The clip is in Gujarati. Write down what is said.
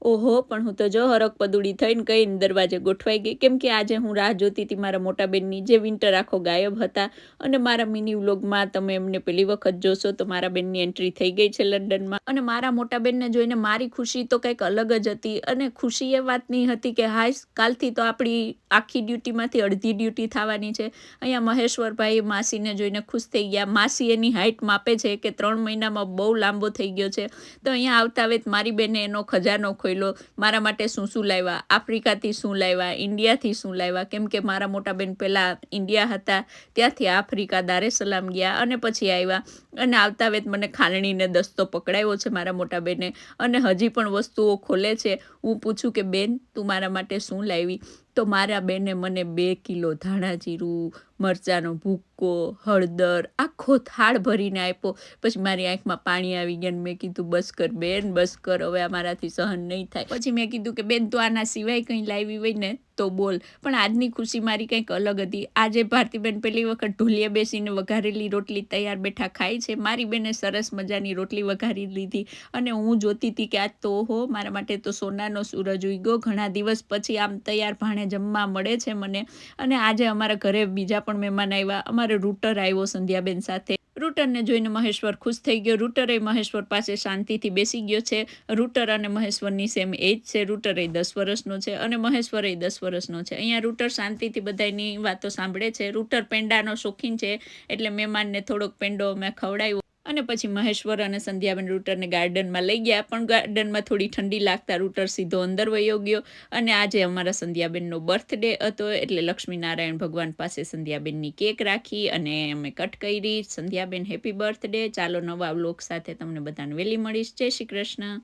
ઓહો! પણ હું તો જો હરખ પદુડી થઈને કઈને દરવાજે ગોઠવાઈ ગઈ. કેમ કે આજે હું રાહ જોતી હતી મારા મોટા બેનની, જે વિન્ટર આખો ગાયબ હતા. અને મારા મિની વ્લોગમાં તમે એમને પહેલી વખત જોશો તો મારા બેનની એન્ટ્રી થઈ ગઈ છે લંડનમાં. અને મારા મોટા બેનને જોઈને મારી ખુશી તો કંઈક અલગ જ હતી. અને ખુશી એ વાતની હતી કે હાશ, કાલથી તો આપણી આખી ડ્યુટીમાંથી અડધી ડ્યુટી થવાની છે. અહીંયા મહેશ્વરભાઈ માસીને જોઈને ખુશ થઈ ગયા. માસી એની હાઇટ માપે છે કે 3 મહિનામાં બહુ લાંબો થઈ ગયો છે. તો અહીંયા આવતા વેત મારી બેને એનો ખજાનો ખોલ્યો. મારા માટે શું લાવ્યા, આફ્રિકાથી શું લાવ્યા, ઇન્ડિયાથી શું લાવ્યા. કેમ કે મારા મોટા બેન પહેલાં ઇન્ડિયા હતા, ત્યાંથી આફ્રિકા દારે સલામ ગયા અને પછી આવ્યા. અને આવતા વેત મને ખાલણીને દસ્તો પકડાયો છે મારા મોટા બેને. અને હજી પણ વસ્તુઓ ખોલે છે. હું પૂછું કે બેન તું મારા માટે શું લાવી? તો મારા બેને મને 2 કિલો ધાણા જીરું, મરચાંનો ભૂક્કો, હળદર આખો થાળ ભરીને આપ્યો. પછી મારી આંખમાં પાણી આવી ગયા અને મેં કીધું બસ કર બેન, બસ કર, હવે અમારાથી સહન નહીં થાય. પછી મેં કીધું કે બેન તું આના સિવાય કંઈ લાવી હોય ને તો બોલ. પણ આજની ખુશી મારી કંઈક અલગ હતી. આજે ભારતીબેન પહેલી વખત ઢોલિયા બેસીને વઘારેલી રોટલી તૈયાર બેઠા ખાય છે. મારી બેને સરસ મજાની રોટલી વઘારી લીધી અને હું જોતી હતી કે આજ તો ઓહો, મારા માટે તો સોનાનો સૂરજ ઉગ્યો. ઘણા દિવસ પછી આમ તૈયાર ભાણે જમવા મળે છે મને. અને આજે અમારા ઘરે બીજા પણ મહેમાન આવ્યા. અમારે રૂટર આવ્યો સંધ્યાબેન સાથે. રૂટરને જોઈને મહેશ્વર ખુશ થઈ ગયો. રૂટરે મહેશ્વર પાસે શાંતિથી બેસી ગયો છે. રૂટર અને મહેશ્વરની સેમ એજ છે. રૂટર 10 વર્ષનો છે અને મહેશ્વર 10 વર્ષનો છે. અહીંયા રૂટર શાંતિથી બધાની વાતો સાંભળે છે. રૂટર પેંડાનો શોખીન છે એટલે મહેમાનને થોડોક પેંડો મેં ખવડાવ્યો. અને પછી મહેશ્વર અને સંધ્યાબેન રૂટરને ગાર્ડનમાં લઈ ગયા. પણ ગાર્ડનમાં થોડી ઠંડી લાગતા રૂટર સીધો અંદર વયો ગયો. અને આજે અમારા સંધ્યાબેનનો બર્થડે હતો એટલે લક્ષ્મીનારાયણ ભગવાન પાસે સંધ્યાબેનની કેક રાખી અને અમે કટ કરી. સંધ્યાબેન હેપી બર્થડે. ચાલો નવા વ્લોગ સાથે તમને બધાને વહેલી મળીશ. જય શ્રી કૃષ્ણ.